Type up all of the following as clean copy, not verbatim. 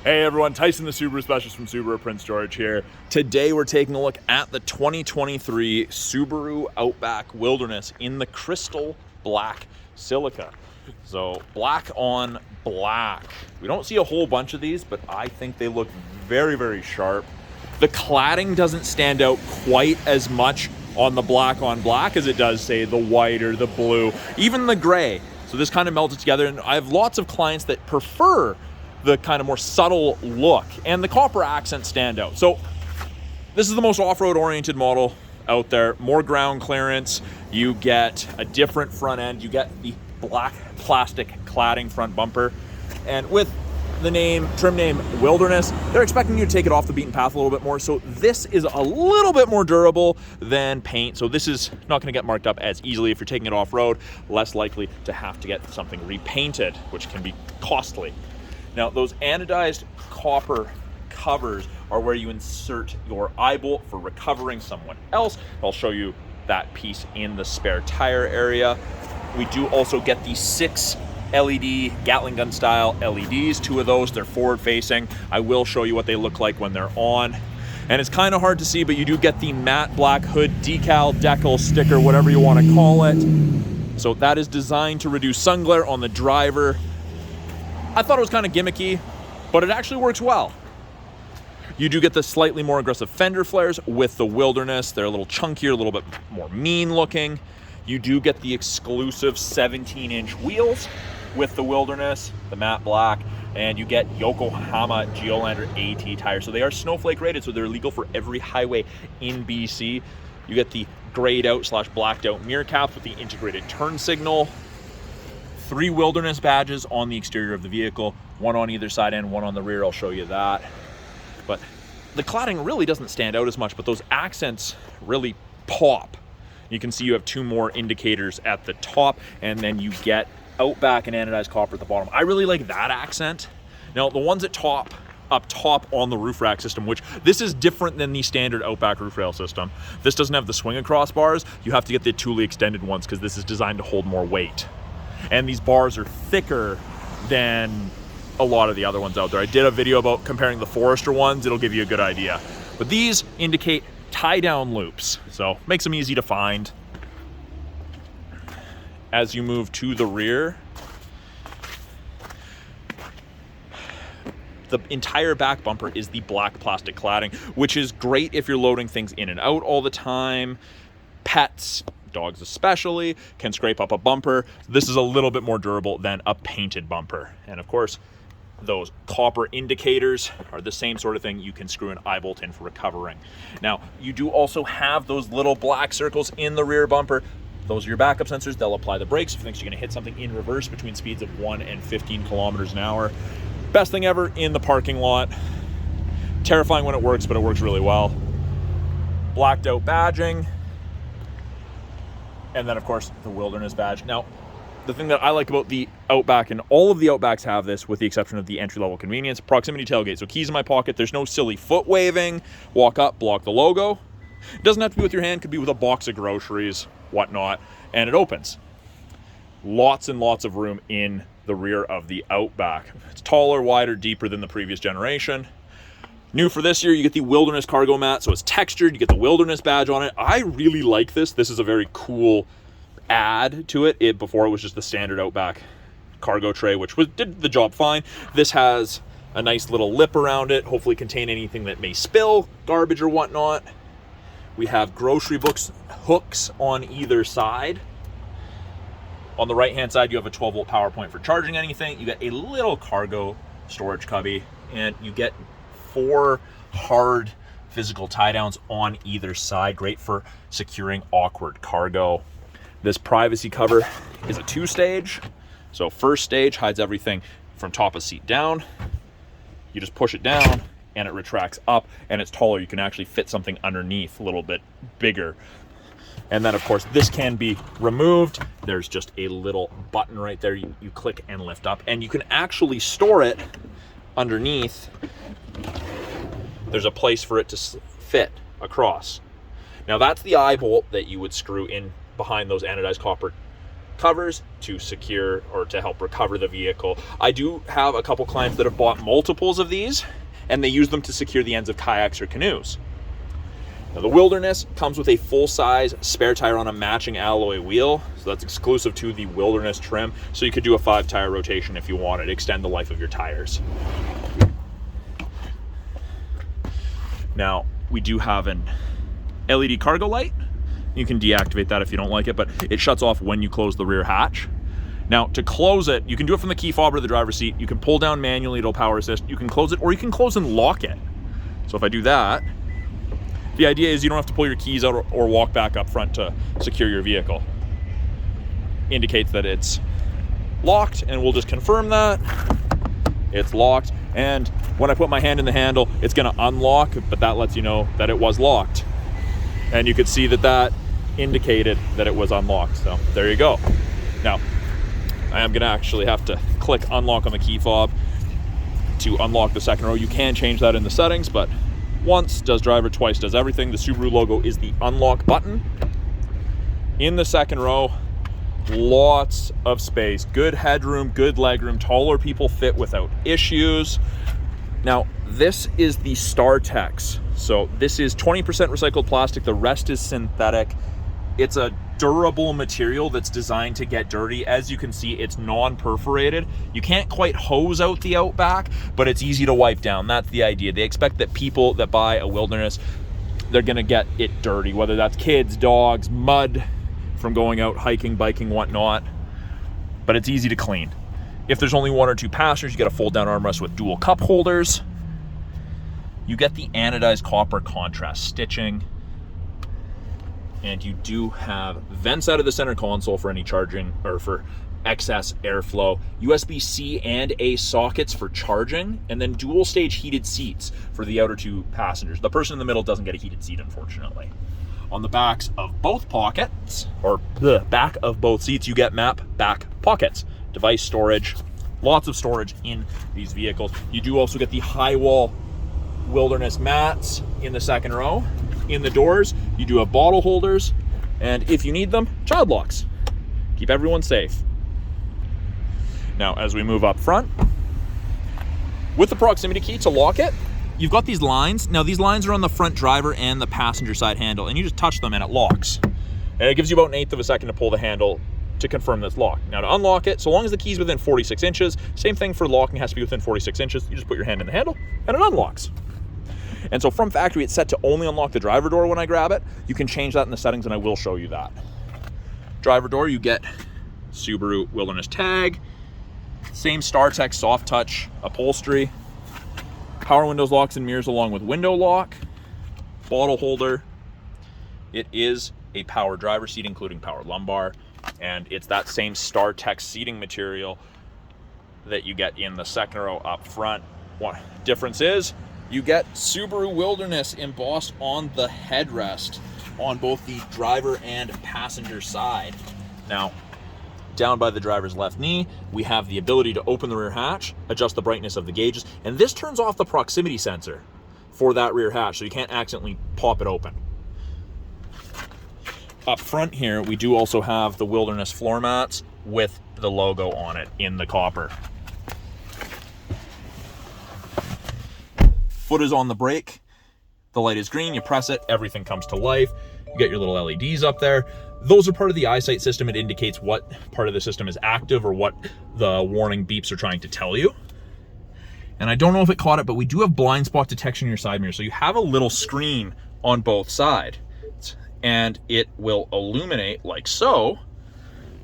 Hey everyone, Tyson the Subaru Specialist from Subaru Prince George here. Today we're taking a look at the 2023 Subaru Outback Wilderness in the crystal black silica. So black on black. We don't see a whole bunch of these, but I think they look very, very sharp. The cladding doesn't stand out quite as much on the black on black as it does, say, the white or the blue, even the gray. So this kind of melted together, and I have lots of clients that prefer the kind of more subtle look, and the copper accents stand out. So this is the most off-road oriented model out there. More ground clearance, you get a different front end, you get the black plastic cladding front bumper, and with the trim name Wilderness, they're expecting you to take it off the beaten path a little bit more. So this is a little bit more durable than paint. So this is not gonna get marked up as easily if you're taking it off-road, less likely to have to get something repainted, which can be costly. Now, those anodized copper covers are where you insert your eye bolt for recovering someone else. I'll show you that piece in the spare tire area. We do also get the 6 LED Gatling gun style LEDs, 2 of those, they're forward facing. I will show you what they look like when they're on. And it's kind of hard to see, but you do get the matte black hood decal, decal, sticker, whatever you want to call it. So that is designed to reduce sun glare on the driver. I thought it was kind of gimmicky, but it actually works well. You do get the slightly more aggressive fender flares with the Wilderness. They're a little chunkier, a little bit more mean looking. You do get the exclusive 17-inch wheels with the Wilderness, the matte black, and you get Yokohama Geolandar AT tires. So they are snowflake rated, so they're legal for every highway in BC. You get the grayed out / blacked out mirror caps with the integrated turn signal. 3 Wilderness badges on the exterior of the vehicle, 1 on either side and 1 on the rear. I'll show you that. But the cladding really doesn't stand out as much, but those accents really pop. You can see you have 2 more indicators at the top, and then you get Outback and anodized copper at the bottom. I really like that accent. Now, the ones up top on the roof rack system, which this is different than the standard Outback roof rail system. This doesn't have the swing across bars. You have to get the Thule extended ones because this is designed to hold more weight. And these bars are thicker than a lot of the other ones out there. I did a video about comparing the Forester ones. It'll give you a good idea. But these indicate tie-down loops, so makes them easy to find. As you move to the rear, the entire back bumper is the black plastic cladding, which is great if you're loading things in and out all the time. Pets, dogs especially, can scrape up a bumper. This is a little bit more durable than a painted bumper. And of course, those copper indicators are the same sort of thing. You can screw an eye bolt in for recovering. Now, you do also have those little black circles in the rear bumper. Those are your backup sensors. They'll apply the brakes if you think you're gonna hit something in reverse between speeds of 1 and 15 kilometers an hour. Best thing ever in the parking lot. Terrifying when it works, but it works really well. Blacked out badging. And then, of course, the Wilderness badge. Now, the thing that I like about the Outback, and all of the Outbacks have this with the exception of the entry-level convenience, proximity tailgate. So keys in my pocket, there's no silly foot waving, walk up, block the logo. It doesn't have to be with your hand, could be with a box of groceries, whatnot, and it opens. Lots and lots of room in the rear of the Outback. It's taller, wider, deeper than the previous generation. New for this year, you get the Wilderness cargo mat, so it's textured. You get the Wilderness badge on it. I really like this. This is a very cool add to it. Before it was just the standard Outback cargo tray, which did the job fine. This has a nice little lip around it, hopefully contain anything that may spill, garbage or whatnot. We have grocery hooks on either side. On the right-hand side, you have a 12-volt power point for charging anything. You get a little cargo storage cubby, and you get 4 hard physical tie downs on either side. Great for securing awkward cargo. This privacy cover is a 2-stage. So first stage hides everything from top of seat down. You just push it down and it retracts up, and it's taller. You can actually fit something underneath a little bit bigger. And then, of course, this can be removed. There's just a little button right there. You click and lift up, and you can actually store it underneath. There's a place for it to fit across. Now, that's the eye bolt that you would screw in behind those anodized copper covers to secure or to help recover the vehicle. I do have a couple clients that have bought multiples of these, and they use them to secure the ends of kayaks or canoes. Now, the Wilderness comes with a full-size spare tire on a matching alloy wheel, so that's exclusive to the Wilderness trim, so you could do a 5-tire rotation if you wanted, extend the life of your tires. Now, we do have an LED cargo light. You can deactivate that if you don't like it, but it shuts off when you close the rear hatch. Now, to close it, you can do it from the key fob or the driver's seat. You can pull down manually, it'll power assist. You can close it, or you can close and lock it. So if I do that, the idea is you don't have to pull your keys out or walk back up front to secure your vehicle. Indicates that it's locked, and we'll just confirm that. It's locked, and when I put my hand in the handle, it's gonna unlock, but that lets you know that it was locked. And you could see that that indicated that it was unlocked, so there you go. Now, I am gonna actually have to click unlock on the key fob to unlock the second row. You can change that in the settings, but once does driver, twice does everything. The Subaru logo is the unlock button. In the second row, lots of space, good headroom, good legroom, taller people fit without issues. Now, this is the StarTex. So this is 20% recycled plastic, the rest is synthetic. It's a durable material that's designed to get dirty. As you can see, it's non-perforated. You can't quite hose out the Outback, but it's easy to wipe down. That's the idea. They expect that people that buy a Wilderness, they're gonna get it dirty, whether that's kids, dogs, mud from going out hiking, biking, whatnot, but it's easy to clean. If there's only 1 or 2 passengers, you get a fold-down armrest with dual cup holders. You get the anodized copper contrast stitching, and you do have vents out of the center console for any charging or for excess airflow, USB-C and A sockets for charging, and then dual stage heated seats for the outer 2 passengers. The person in the middle doesn't get a heated seat, unfortunately. On the backs of both pockets, or the back of both seats, you get map back pockets, device storage, lots of storage in these vehicles. You do also get the high wall Wilderness mats in the second row. In the doors, you do have bottle holders, and if you need them, child locks. Keep everyone safe. Now, as we move up front, with the proximity key to lock it, you've got these lines. Now, these lines are on the front driver and the passenger side handle, and you just touch them and it locks. And it gives you about 1/8 of a second to pull the handle to confirm that it's locked. Now, to unlock it, so long as the key's within 46 inches, same thing for locking, has to be within 46 inches. You just put your hand in the handle and it unlocks. And so from factory, it's set to only unlock the driver door when I grab it. You can change that in the settings, and I will show you that. Driver door, you get Subaru Wilderness tag, same StarTex soft touch upholstery, power windows, locks, and mirrors along with window lock, bottle holder. It is a power driver seat, including power lumbar, and it's that same StarTex seating material that you get in the second row up front. What difference is, you get Subaru Wilderness embossed on the headrest on both the driver and passenger side. Now, down by the driver's left knee, we have the ability to open the rear hatch, adjust the brightness of the gauges, and this turns off the proximity sensor for that rear hatch, so you can't accidentally pop it open. Up front here, we do also have the Wilderness floor mats with the logo on it in the copper. Foot is on the brake, the light is green, you press it, everything comes to life. You get your little LEDs up there. Those are part of the eyesight system. It indicates what part of the system is active or what the warning beeps are trying to tell you. And I don't know if it caught it, but we do have blind spot detection in your side mirror. So you have a little screen on both sides, and it will illuminate like so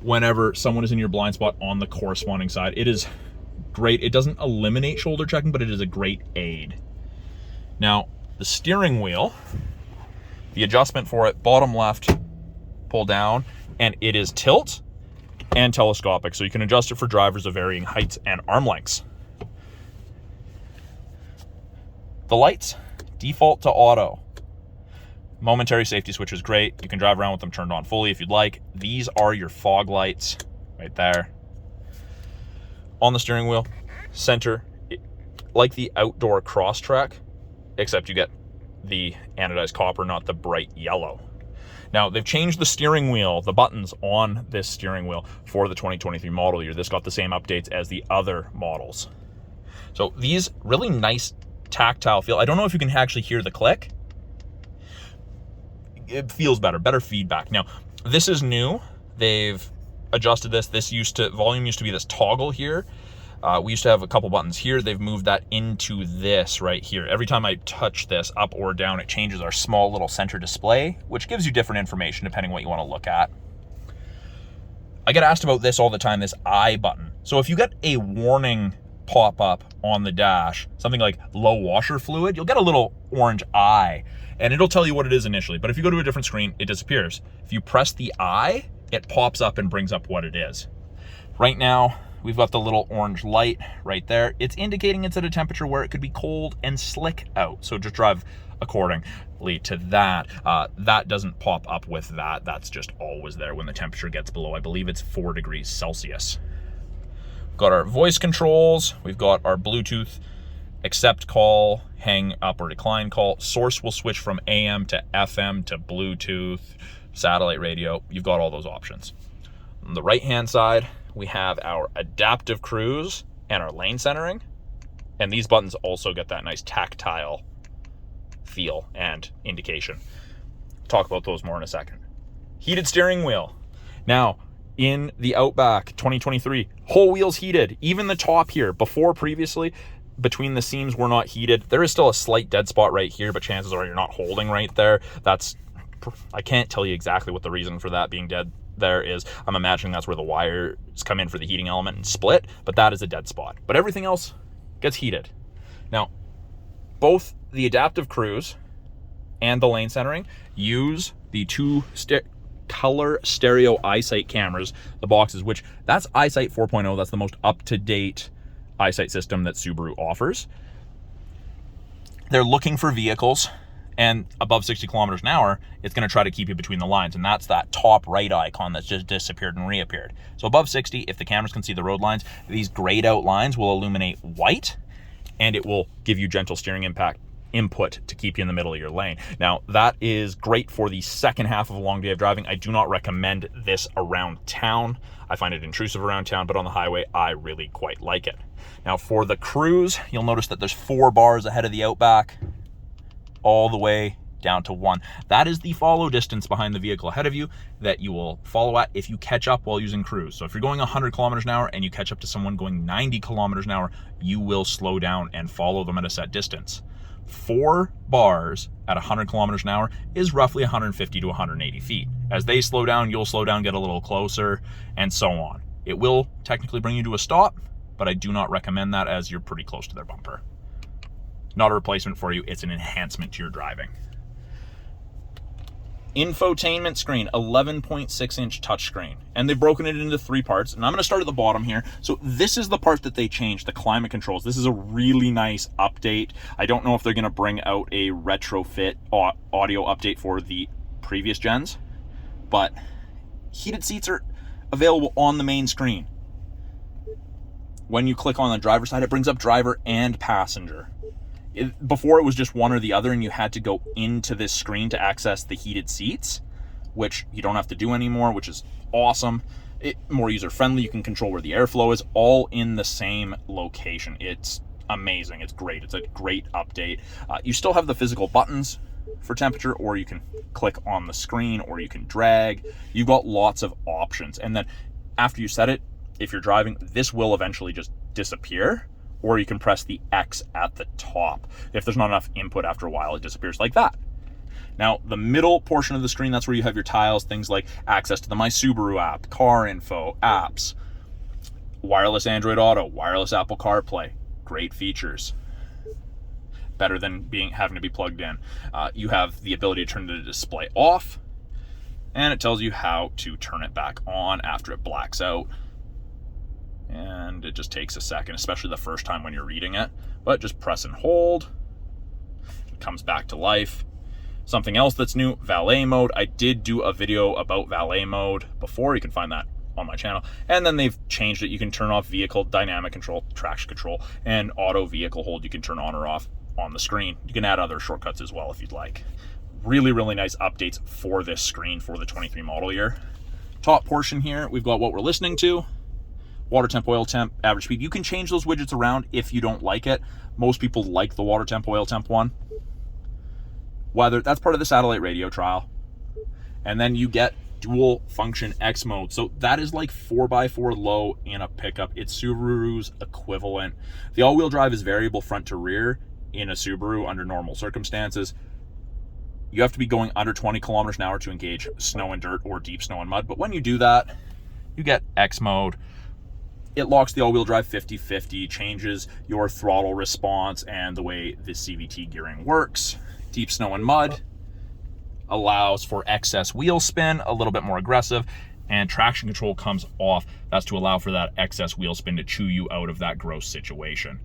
whenever someone is in your blind spot on the corresponding side. It is great. It doesn't eliminate shoulder checking, but it is a great aid. Now, the steering wheel, the adjustment for it, bottom left, pull down, and it is tilt and telescopic, so you can adjust it for drivers of varying heights and arm lengths. The lights, default to auto. Momentary safety switch is great. You can drive around with them turned on fully if you'd like. These are your fog lights right there. On the steering wheel, center, like the outdoor Crosstrek, except you get the anodized copper, not the bright yellow. Now, they've changed the steering wheel, the buttons on this steering wheel for the 2023 model year. This got the same updates as the other models. So these really nice tactile feel. I don't know if you can actually hear the click. It feels better feedback. Now, this is new. They've adjusted this. Volume used to be this toggle here. We used to have a couple buttons here. They've moved that into this right here. Every time I touch this up or down, it changes our small little center display, which gives you different information depending what you want to look at. I get asked about this all the time, this I button. So if you get a warning pop up on the dash, something like low washer fluid, you'll get a little orange I, and it'll tell you what it is initially. But if you go to a different screen, it disappears. If you press the I, it pops up and brings up what it is. Right now, we've got the little orange light right there. It's indicating it's at a temperature where it could be cold and slick out. So just drive accordingly to that. That doesn't pop up with that. That's just always there when the temperature gets below, I believe it's 4 degrees Celsius. Got our voice controls. We've got our Bluetooth accept call, hang up or decline call. Source will switch from AM to FM to Bluetooth, satellite radio. You've got all those options. On the right-hand side, we have our adaptive cruise and our lane centering. And these buttons also get that nice tactile feel and indication. Talk about those more in a second. Heated steering wheel. Now, in the Outback 2023, whole wheels heated. Even the top here, previously, between the seams were not heated. There is still a slight dead spot right here, but chances are you're not holding right there. I can't tell you exactly what the reason for that being dead there is. I'm imagining that's where the wires come in for the heating element and split, but that is a dead spot. But everything else gets heated. Now, both the adaptive cruise and the lane centering use the two color stereo eyesight cameras, the boxes, which that's eyesight 4.0. That's the most up-to-date eyesight system that Subaru offers. They're looking for vehicles, and above 60 kilometers an hour, it's going to try to keep you between the lines, and that's that top right icon that's just disappeared and reappeared. So above 60, if the cameras can see the road lines, these grayed out lines will illuminate white, and it will give you gentle steering input to keep you in the middle of your lane. Now, that is great for the second half of a long day of driving. I do not recommend this around town. I find it intrusive around town, but on the highway, I really quite like it. Now, for the cruise, you'll notice that there's 4 bars ahead of the Outback, all the way down to 1. That is the follow distance behind the vehicle ahead of you that you will follow at if you catch up while using cruise. So if you're going 100 kilometers an hour and you catch up to someone going 90 kilometers an hour, you will slow down and follow them at a set distance. 4 bars at 100 kilometers an hour is roughly 150 to 180 feet. As they slow down, you'll slow down, get a little closer, and so on. It will technically bring you to a stop, but I do not recommend that as you're pretty close to their bumper. Not a replacement for you, it's an enhancement to your driving. Infotainment screen, 11.6-inch touchscreen. And they've broken it into 3 parts. And I'm going to start at the bottom here. So this is the part that they changed, the climate controls. This is a really nice update. I don't know if they're going to bring out a retrofit audio update for the previous gens, but heated seats are available on the main screen. When you click on the driver's side, it brings up driver and passenger. Before it was just one or the other, and you had to go into this screen to access the heated seats, which you don't have to do anymore, which is awesome. More user-friendly. You can control where the airflow is, all in the same location. It's amazing. It's great. It's a great update. You still have the physical buttons for temperature, or you can click on the screen, or you can drag. You've got lots of options. And then after you set it, if you're driving, this will eventually just disappear, or you can press the X at the top. If there's not enough input after a while, it disappears like that. Now, the middle portion of the screen, that's where you have your tiles, things like access to the My Subaru app, car info, apps, wireless Android Auto, wireless Apple CarPlay. Great features. Better than having to be plugged in. You have the ability to turn the display off, and it tells you how to turn it back on after it blacks out. And it just takes a second, especially the first time when you're reading it. But just press and hold. It comes back to life. Something else that's new, valet mode. I did do a video about valet mode before. You can find that on my channel. And then they've changed it. You can turn off vehicle dynamic control, traction control, and auto vehicle hold. You can turn on or off on the screen. You can add other shortcuts as well if you'd like. really, really nice updates for this screen for the 23 model year. Top portion here, we've got what we're listening to, water temp, oil temp, average speed. You can change those widgets around if you don't like it. Most people like the water temp, oil temp one. Weather, that's part of the satellite radio trial. And then you get dual function X mode. So that is like 4x4 low in a pickup. It's Subaru's equivalent. The all-wheel drive is variable front to rear in a Subaru under normal circumstances. You have to be going under 20 kilometers an hour to engage snow and dirt or deep snow and mud. But when you do that, you get X mode. It locks the all-wheel drive 50-50, changes your throttle response and the way the CVT gearing works. Deep snow and mud allows for excess wheel spin, a little bit more aggressive, and traction control comes off. That's to allow for that excess wheel spin to chew you out of that gross situation.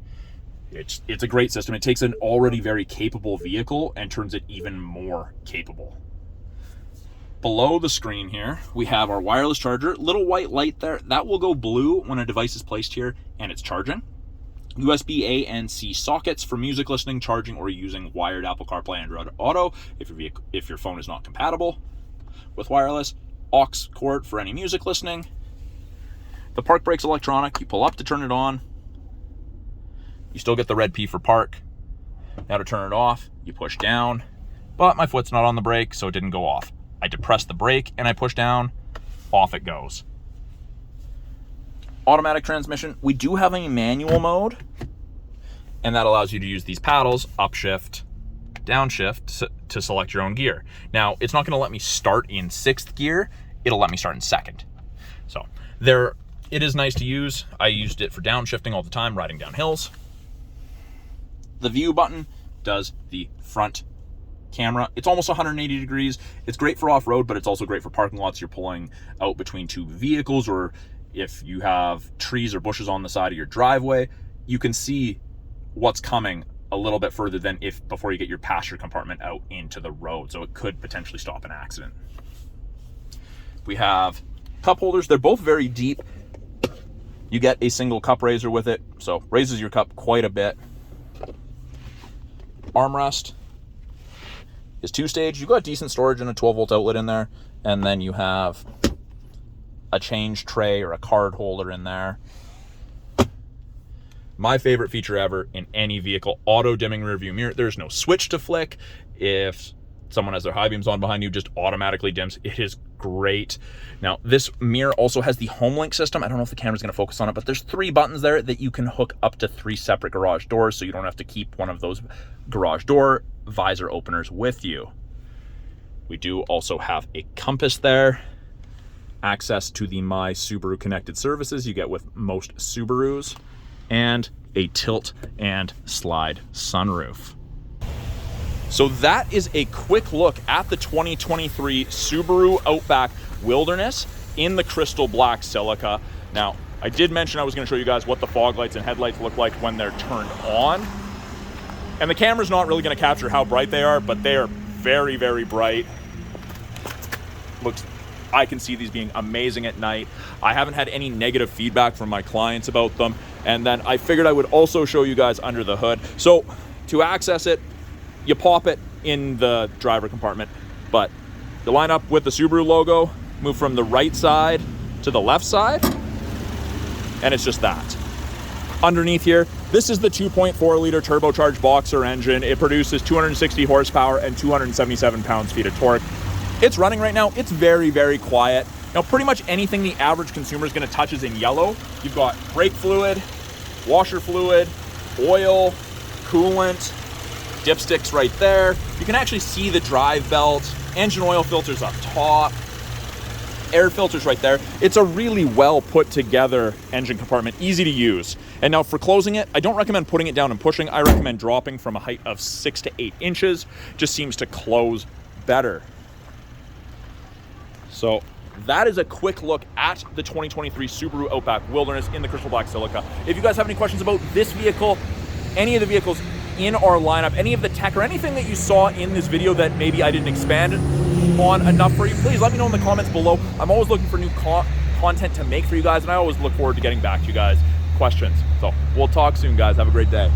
It's a great system. It takes an already very capable vehicle and turns it even more capable. Below the screen here, we have our wireless charger. Little white light there. That will go blue when a device is placed here and it's charging. USB A and C sockets for music listening, charging, or using wired Apple CarPlay, Android Auto if your phone is not compatible with wireless. Aux cord for any music listening. The park brake's electronic. You pull up to turn it on. You still get the red P for park. Now to turn it off, you push down, but my foot's not on the brake, so it didn't go off. I depress the brake and I push down, off it goes. Automatic transmission. We do have a manual mode, and that allows you to use these paddles, upshift, downshift, to select your own gear. Now, it's not gonna let me start in 6th gear, it'll let me start in 2nd. So it is nice to use. I used it for downshifting all the time, riding down hills. The view button does the front camera. It's almost 180 degrees. It's great for off-road, but it's also great for parking lots. You're pulling out between two vehicles, or if you have trees or bushes on the side of your driveway, you can see what's coming a little bit further than before you get your passenger compartment out into the road. So it could potentially stop an accident. We have cup holders. They're both very deep. You get a single cup raiser with it, so raises your cup quite a bit. Armrest is 2-stage. You've got decent storage and a 12-volt outlet in there, and then you have a change tray or a card holder in there. My favorite feature ever in any vehicle, auto dimming rearview mirror. There's no switch to flick. If someone has their high beams on behind you, just automatically dims. It is great. Now, this mirror also has the HomeLink system. I don't know if the camera's going to focus on it, but there's 3 buttons there that you can hook up to 3 separate garage doors, so you don't have to keep one of those garage door visor openers with you. We do also have a compass there. Access to the My Subaru connected services you get with most Subarus, and a tilt and slide sunroof. So that is a quick look at the 2023 Subaru Outback Wilderness in the crystal black silica. Now, I did mention I was going to show you guys what the fog lights and headlights look like when they're turned on. And the camera's not really going to capture how bright they are, but they are very, very bright. I can see these being amazing at night. I haven't had any negative feedback from my clients about them. And then I figured I would also show you guys under the hood. So to access it, you pop it in the driver compartment, but you line up with the Subaru logo, move from the right side to the left side, and it's just that. Underneath here, this is the 2.4 liter turbocharged boxer engine. It produces 260 horsepower and 277 pounds-feet of torque. It's running right now. It's very, very quiet. Now, pretty much anything the average consumer is going to touch is in yellow. You've got brake fluid, washer fluid, oil, coolant, dipsticks right there. You can actually see the drive belt, engine oil filters up top, air filters right there. It's a really well put together engine compartment, easy to use. And now for closing it, I don't recommend putting it down and pushing. I recommend dropping from a height of 6 to 8 inches. Just seems to close better. So that is a quick look at the 2023 Subaru Outback Wilderness in the crystal black silica. If you guys have any questions about this vehicle, any of the vehicles in our lineup, any of the tech, or anything that you saw in this video that maybe I didn't expand on enough for you, please let me know in the comments below. I'm always looking for new content to make for you guys, and I always look forward to getting back to you guys' questions. So we'll talk soon, guys. Have a great day.